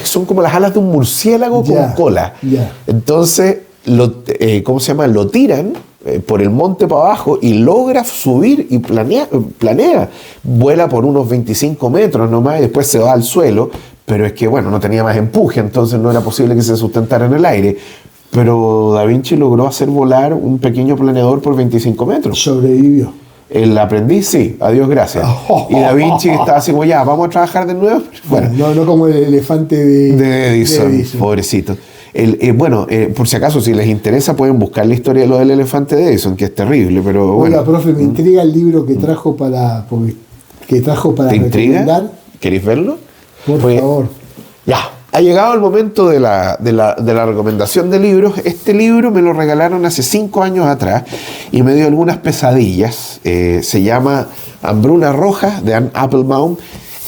Son como las alas de un murciélago con cola. Entonces, ¿cómo se llama? Lo tiran por el monte para abajo y logra subir y planea. Vuela por unos 25 metros nomás y después se va al suelo, pero es que, no tenía más empuje, entonces no era posible que se sustentara en el aire. Pero Da Vinci logró hacer volar un pequeño planeador por 25 metros. Sobrevivió. El aprendiz, sí, adiós, gracias. Y Da Vinci estaba así, vamos a trabajar de nuevo. No como el elefante de Edison, pobrecito. Por si acaso, si les interesa, pueden buscar la historia de lo del elefante de Edison, que es terrible, pero bueno. Oiga, profe, me intriga el libro que trajo para ¿Te intriga? Recomendar. ¿Queréis verlo? Por favor. Ya. Ha llegado el momento de la recomendación de libros. Este libro me lo regalaron hace 5 años atrás y me dio algunas pesadillas. Se llama Hambruna Roja, de Anne Applebaum.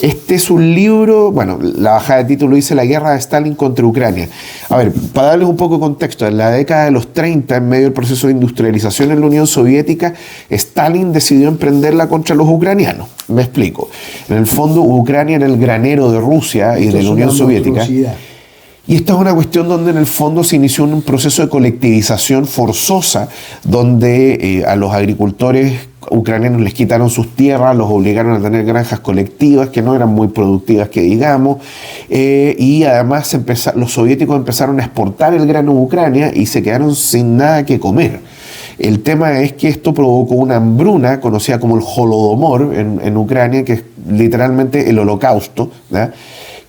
Este es un libro, la bajada de título dice La guerra de Stalin contra Ucrania. A ver, para darles un poco de contexto, en la década de los 30, en medio del proceso de industrialización en la Unión Soviética, Stalin decidió emprenderla contra los ucranianos. Me explico. En el fondo, Ucrania era el granero de Rusia y de la Unión Soviética. Y esta es una cuestión donde en el fondo se inició un proceso de colectivización forzosa, donde a los agricultores ucranianos les quitaron sus tierras, los obligaron a tener granjas colectivas que no eran muy productivas, que digamos, y además los soviéticos empezaron a exportar el grano a Ucrania y se quedaron sin nada que comer. El tema es que esto provocó una hambruna conocida como el Holodomor en Ucrania, que es literalmente el holocausto, ¿verdad?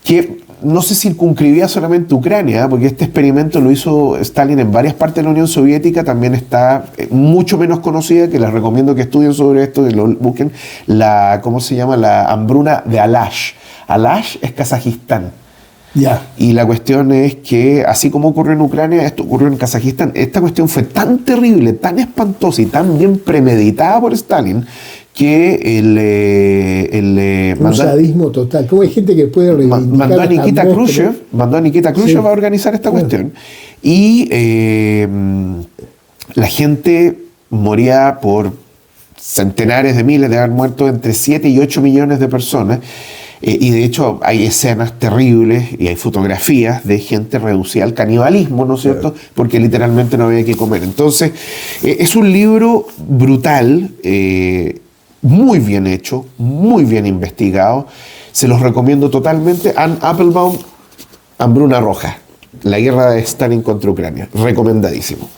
Que no se circunscribía solamente a Ucrania, porque este experimento lo hizo Stalin en varias partes de la Unión Soviética, también está mucho menos conocida, que les recomiendo que estudien sobre esto, que lo busquen, la hambruna de Alash. Alash es Kazajistán. Y la cuestión es que, así como ocurrió en Ucrania, esto ocurrió en Kazajistán. Esta cuestión fue tan terrible, tan espantosa y tan bien premeditada por Stalin, que un sadismo total. ¿Cómo hay gente que puede reivindicar? Mandó a Nikita Khrushchev a organizar esta cuestión. Y la gente moría por centenares de miles, de haber muerto entre 7 y 8 millones de personas. Y de hecho hay escenas terribles y hay fotografías de gente reducida al canibalismo, ¿no es cierto? Porque literalmente no había que comer. Entonces, es un libro brutal, muy bien hecho, muy bien investigado. Se los recomiendo totalmente. Anne Applebaum Hambruna Roja, la guerra de Stalin contra Ucrania. Recomendadísimo.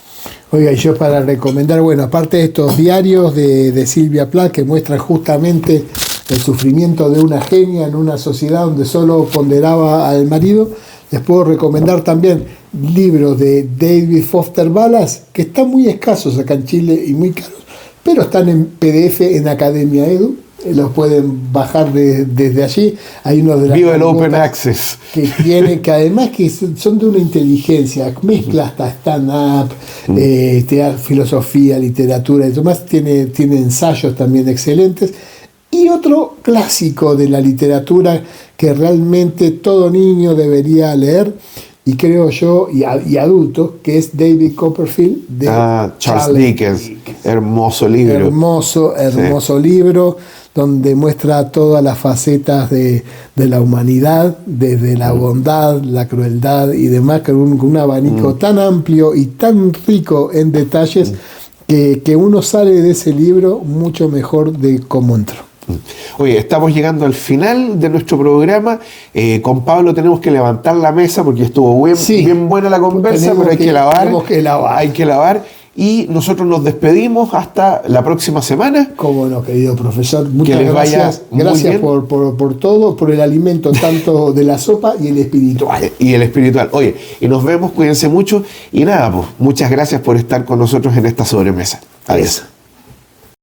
Oiga, y yo para recomendar, bueno, aparte de estos diarios de Silvia Plath que muestran justamente el sufrimiento de una genia en una sociedad donde solo ponderaba al marido, les puedo recomendar también libros de David Foster Wallace, que están muy escasos acá en Chile y muy caros, pero están en PDF en Academia Edu, los pueden bajar desde allí. Hay uno de las Viva el Open Access. que además que son de una inteligencia, mezcla hasta stand-up, filosofía, literatura y demás, tiene ensayos también excelentes. Y otro clásico de la literatura que realmente todo niño debería leer, y creo yo, y adulto, que es David Copperfield de Charles Dickens. Hermoso libro. Hermoso sí. Libro, donde muestra todas las facetas de la humanidad, desde la bondad, la crueldad y demás, con un abanico tan amplio y tan rico en detalles que uno sale de ese libro mucho mejor de cómo entró. Oye, estamos llegando al final de nuestro programa. Con Pablo tenemos que levantar la mesa porque estuvo bien buena la conversa, pero hay que lavar. Hay que lavar. Y nosotros nos despedimos hasta la próxima semana. Cómo no, querido profesor. Muchas gracias. Gracias por todo, por el alimento tanto de la sopa y el espiritual. Oye, y nos vemos, cuídense mucho. Y nada, pues, muchas gracias por estar con nosotros en esta sobremesa. Adiós.